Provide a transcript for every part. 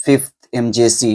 5th MJC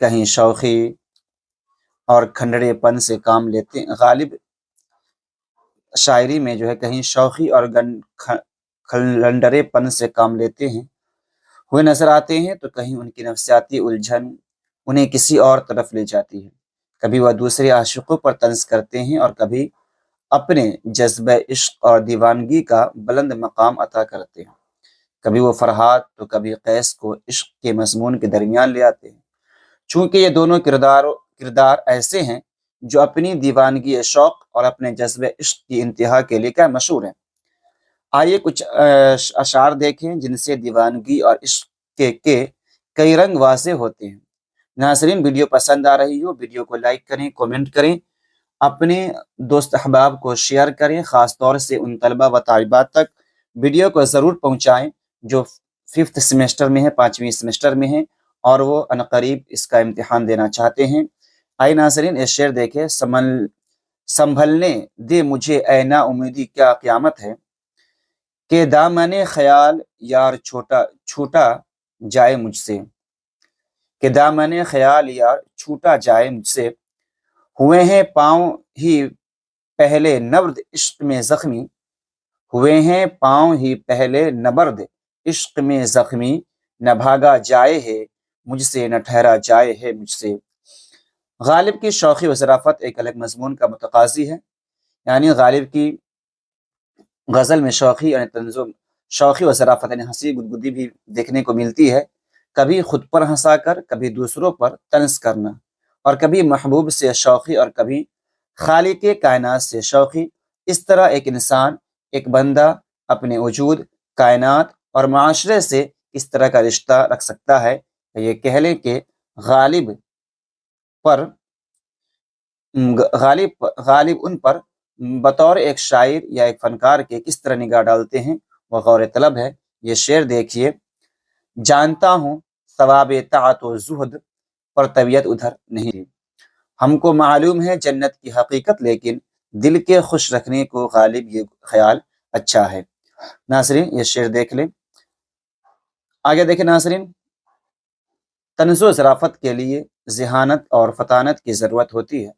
کہیں شوخی اور کھنڈڑے پن سے کام لیتے ہیں، غالب شاعری میں جو ہے کہیں شوخی اور کھنڈرے پن سے کام لیتے ہیں ہوئے نظر آتے ہیں، تو کہیں ان کی نفسیاتی الجھن انہیں کسی اور طرف لے جاتی ہے۔ کبھی وہ دوسرے عاشقوں پر طنز کرتے ہیں اور کبھی اپنے جذبہ عشق اور دیوانگی کا بلند مقام عطا کرتے ہیں۔ کبھی وہ فرحات تو کبھی قیس کو عشق کے مضمون کے درمیان لے آتے ہیں، چونکہ یہ دونوں کردار ایسے ہیں جو اپنی دیوانگی شوق اور اپنے جذبہ عشق کی انتہا کے لیے کیا مشہور ہیں۔ آئیے کچھ اشعار دیکھیں جن سے دیوانگی اور عشق کے کئی رنگ واضح ہوتے ہیں۔ ناظرین، ویڈیو پسند آ رہی ہو ویڈیو کو لائک کریں، کومنٹ کریں، اپنے دوست احباب کو شیئر کریں، خاص طور سے ان طلبہ و طالبات تک ویڈیو کو ضرور پہنچائیں جو 5th سیمسٹر میں ہیں، 5ویں سیمسٹر میں ہیں اور وہ عنقریب اس کا امتحان دینا چاہتے ہیں۔ آئے ناظرین، یہ شعر دیکھیں، سنبھلنے دے مجھے اے نا امیدی کیا قیامت ہے، کہ دامن خیال یار چھوٹا جائے مجھ سے، کہ دامن خیال یار چھوٹا جائے مجھ سے، ہوئے ہیں پاؤں ہی پہلے نبرد عشق میں زخمی، ہوئے ہیں پاؤں ہی پہلے نبرد عشق میں زخمی، نہ بھاگا جائے ہے مجھ سے نہ ٹھہرا جائے ہے مجھ سے۔ غالب کی شوخی و ظرافت ایک الگ مضمون کا متقاضی ہے، یعنی غالب کی غزل میں شوخی یعنی تنظم شوخی و ظرافت یعنی ہنسی گدگدی بھی دیکھنے کو ملتی ہے، کبھی خود پر ہنسا کر، کبھی دوسروں پر طنز کرنا، اور کبھی محبوب سے شوخی اور کبھی خالق کائنات سے شوخی۔ اس طرح ایک انسان، ایک بندہ اپنے وجود، کائنات اور معاشرے سے اس طرح کا رشتہ رکھ سکتا ہے کہ یہ کہہ لیں کہ غالب ان پر بطور ایک شاعر یا ایک فنکار کے کس طرح نگاہ ڈالتے ہیں، وہ غور طلب ہے۔ یہ شعر دیکھیے، جانتا ہوں ثواب طاعت و زہد پر طبیعت ادھر نہیں تھی، ہم کو معلوم ہے جنت کی حقیقت لیکن دل کے خوش رکھنے کو غالب یہ خیال اچھا ہے۔ ناظرین، یہ شعر دیکھ لیں، آگے دیکھیں ناظرین، طنز و ظرافت کے لیے ذہانت اور فطانت کی ضرورت ہوتی ہے۔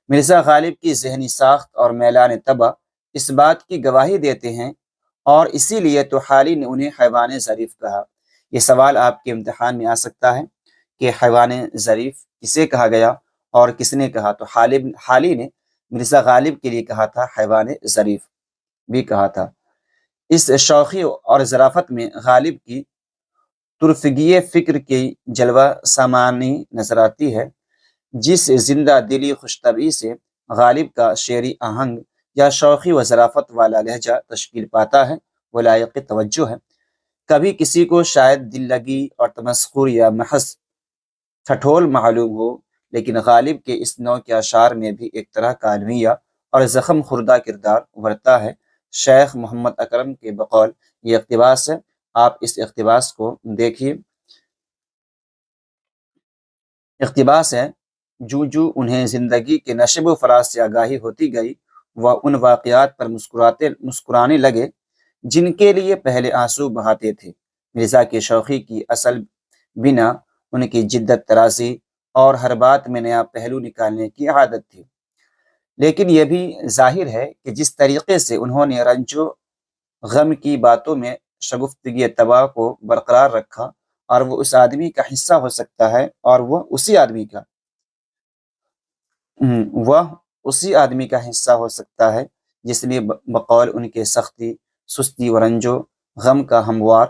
مرزا غالب کی ذہنی ساخت اور میلان طبع اس بات کی گواہی دیتے ہیں، اور اسی لیے تو حالی نے انہیں حیوان ظریف کہا۔ یہ سوال آپ کے امتحان میں آ سکتا ہے کہ حیوان ظریف کسے کہا گیا اور کس نے کہا، تو حالی نے مرزا غالب کے لیے کہا تھا حیوان ظریف بھی کہا تھا۔ اس شوخی اور ظرافت میں غالب کی ترفگی فکر کی جلوہ سامانی نظر آتی ہے۔ جس زندہ دلی خوش طبعی سے غالب کا شعری آہنگ یا شوخی و ظرافت والا لہجہ تشکیل پاتا ہے، وہ لائق توجہ ہے۔ کبھی کسی کو شاید دل لگی اور تمسخر یا محض ٹھٹول معلوم ہو، لیکن غالب کے اس نوع کے اشعار میں بھی ایک طرح کا المیہ اور زخم خوردہ کردار ابھرتا ہے۔ شیخ محمد اکرم کے بقول یہ اقتباس ہے، آپ اس اقتباس کو دیکھیے۔ اقتباس ہے، جو انہیں زندگی کے نشیب و فراز سے آگاہی ہوتی گئی، وہ ان واقعات پر مسکرانے لگے جن کے لیے پہلے آنسو بہاتے تھے۔ مرزا کی شوخی کی اصل بنا ان کی جدت ترازی اور ہر بات میں نیا پہلو نکالنے کی عادت تھی، لیکن یہ بھی ظاہر ہے کہ جس طریقے سے انہوں نے رنج و غم کی باتوں میں شگفتگی طبع کو برقرار رکھا، اور وہ اس آدمی کا حصہ ہو سکتا ہے اور وہ اسی آدمی کا حصہ ہو سکتا ہے جس نے بقول ان کے سختی، سستی و رنج و غم کا ہموار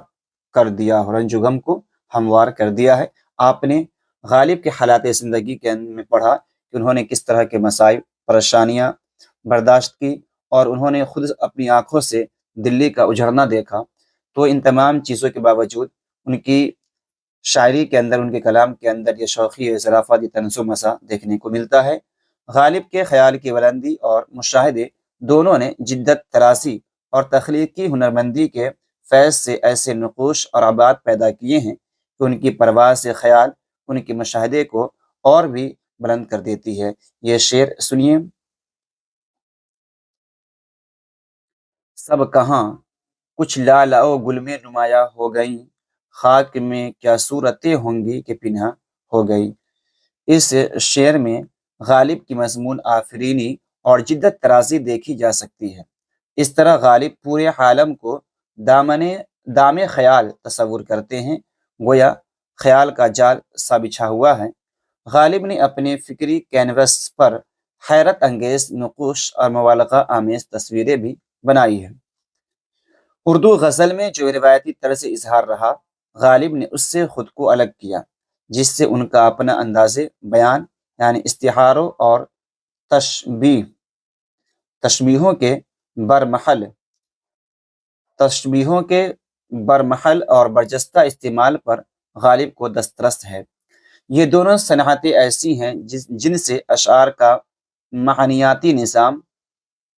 کر دیا، رنج و غم کو ہموار کر دیا ہے۔ آپ نے غالب کے حالات زندگی کے میں پڑھا کہ انہوں نے کس طرح کے مسائل، پریشانیاں برداشت کی، اور انہوں نے خود اپنی آنکھوں سے دلی کا اجڑنا دیکھا۔ تو ان تمام چیزوں کے باوجود ان کی شاعری کے اندر، ان کے کلام کے اندر یہ شوخی، ظرافت، یہ طنز و مزاح دیکھنے کو ملتا ہے۔ غالب کے خیال کی بلندی اور مشاہدے دونوں نے جدت تراسی اور تخلیقی ہنرمندی کے فیض سے ایسے نقوش اور ابعاد پیدا کیے ہیں کہ ان کی پرواز خیال ان کے مشاہدے کو اور بھی بلند کر دیتی ہے۔ یہ شعر سنیے، سب کہاں کچھ لالا و گل میں نمایاں ہو گئیں، خاک میں کیا صورتیں ہوں گی کہ پنہاں ہو گئی۔ اس شعر میں غالب کی مضمون آفرینی اور جدت ترازی دیکھی جا سکتی ہے۔ اس طرح غالب پورے عالم کو دام خیال تصور کرتے ہیں، گویا خیال کا جال سا بچھا ہوا ہے۔ غالب نے اپنے فکری کینوس پر حیرت انگیز نقوش اور مبالغہ آمیز تصویریں بھی بنائی ہیں۔ اردو غزل میں جو روایتی طرز اظہار رہا، غالب نے اس سے خود کو الگ کیا، جس سے ان کا اپنا انداز بیان یعنی استعاروں اور تشبیہوں کے برمحل اور برجستہ استعمال پر غالب کو دسترس ہے۔ یہ دونوں صنعتیں ایسی ہیں جن سے اشعار کا معنیاتی نظام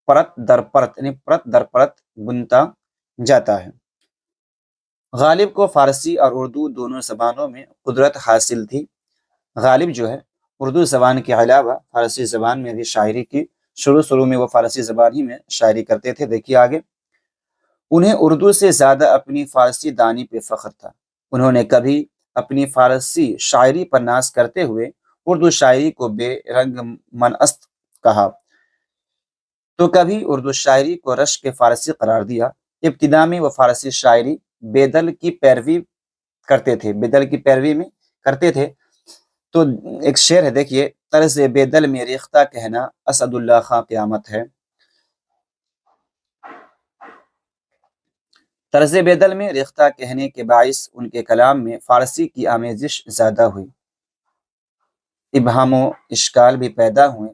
پرت در پرت بنتا جاتا ہے۔ غالب کو فارسی اور اردو دونوں زبانوں میں قدرت حاصل تھی۔ غالب جو ہے اردو زبان کے علاوہ فارسی زبان میں بھی شاعری کی، شروع میں وہ فارسی زبان ہی میں شاعری کرتے تھے۔ دیکھیے آگے، انہیں اردو سے زیادہ اپنی فارسی دانی پہ فخر تھا۔ انہوں نے کبھی اپنی فارسی شاعری پر ناز کرتے ہوئے اردو شاعری کو بے رنگ منست کہا، تو کبھی اردو شاعری کو رشک فارسی قرار دیا۔ ابتدا میں وہ فارسی شاعری بیدل کی پیروی میں کرتے تھے۔ تو ایک شعر ہے، دیکھیے، طرز بیدل میں ریختہ کہنا اسد اللہ خاں قیامت ہے۔ طرز بیدل میں ریختہ کہنے کے باعث ان کے کلام میں فارسی کی آمیزش زیادہ ہوئی، ابہام و اشکال بھی پیدا ہوئے،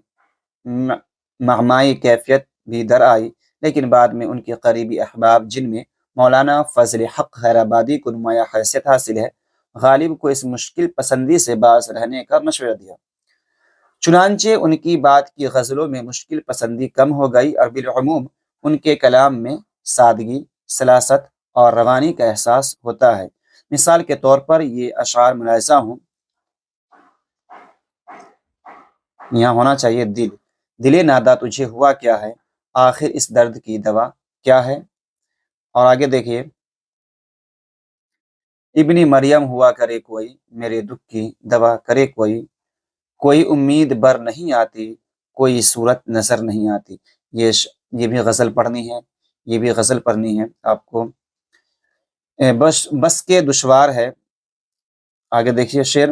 معمائی کیفیت بھی در آئی۔ لیکن بعد میں ان کے قریبی احباب، جن میں مولانا فضل حق حیرآبادی کو نمایاں حیثیت حاصل ہے، غالب کو اس مشکل پسندی سے باز رہنے کا مشورہ دیا۔ چنانچہ ان کی بات کی غزلوں میں مشکل پسندی کم ہو گئی اور بالعموم ان کے کلام میں سادگی، سلاست اور روانی کا احساس ہوتا ہے۔ مثال کے طور پر یہ اشعار ملاحظہ ہوں، یہاں ہونا چاہیے دل نادا تجھے ہوا کیا ہے، آخر اس درد کی دوا کیا ہے۔ اور آگے دیکھیے، ابن مریم ہوا کرے کوئی، میرے دکھ کی دوا کرے کوئی امید بر نہیں آتی، کوئی صورت نظر نہیں آتی۔ یہ بھی غزل پڑھنی ہے آپ کو۔ بس کے دشوار ہے، آگے دیکھیے شعر،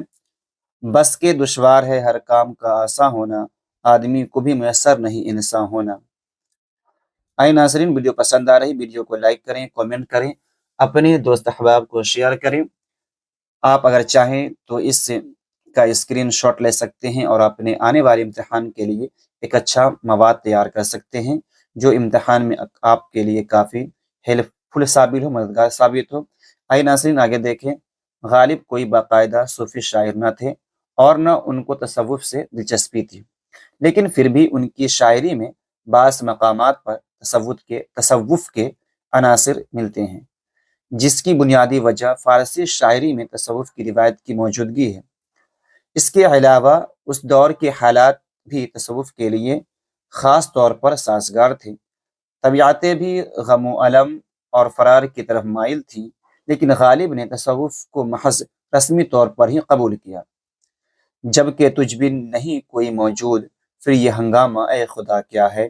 بس کے دشوار ہے ہر کام کا آساں ہونا، آدمی کو بھی میسر نہیں انسان ہونا۔ آئے ناظرین، ویڈیو پسند آ رہی ویڈیو کو لائک کریں، کامنٹ کریں، اپنے دوست احباب کو شیئر کریں۔ آپ اگر چاہیں تو اس کا اسکرین شاٹ لے سکتے ہیں اور اپنے آنے والے امتحان کے لیے ایک اچھا مواد تیار کر سکتے ہیں، جو امتحان میں آپ کے لیے کافی ہیلپ فل ثابت ہو، مددگار ثابت ہو۔ آئے ناظرین، آگے دیکھیں، غالب کوئی باقاعدہ صوفی شاعر نہ تھے اور نہ ان کو تصوف سے دلچسپی تھی، لیکن پھر بھی ان کی شاعری میں بعض مقامات پر تصوف کے عناصر ملتے ہیں، جس کی بنیادی وجہ فارسی شاعری میں تصوف کی روایت کی موجودگی ہے۔ اس کے علاوہ اس دور کے حالات بھی تصوف کے لیے خاص طور پر سازگار تھے۔ طبیعتیں بھی غم و الم اور فرار کی طرف مائل تھیں، لیکن غالب نے تصوف کو محض رسمی طور پر ہی قبول کیا۔ جبکہ تجھ بن نہیں کوئی موجود، پھر یہ ہنگامہ اے خدا کیا ہے،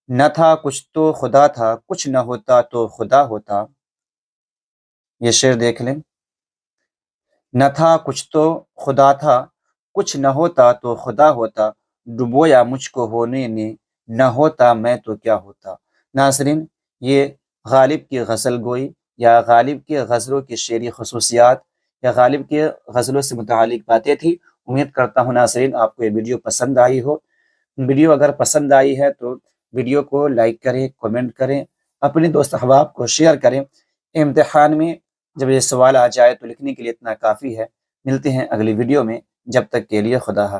نہ تھا کچھ تو خدا تھا، کچھ نہ ہوتا تو خدا ہوتا۔ یہ شعر دیکھ لیں، نہ تھا کچھ تو خدا تھا، کچھ نہ ہوتا تو خدا ہوتا، ڈبویا مجھ کو ہونے نے، نہ ہوتا میں تو کیا ہوتا۔ ناظرین، یہ غالب کی غزل گوئی یا غالب کے غزلوں کی شعری خصوصیات یا غالب کے غزلوں سے متعلق باتیں تھی۔ امید کرتا ہوں ناظرین آپ کو یہ ویڈیو پسند آئی ہو۔ ویڈیو اگر پسند آئی ہے تو ویڈیو کو لائک کریں، کمنٹ کریں، اپنے دوست احباب کو شیئر کریں۔ امتحان میں جب یہ سوال آ جائے تو لکھنے کے لیے اتنا کافی ہے۔ ملتے ہیں اگلی ویڈیو میں، جب تک کے لیے خدا حافظ۔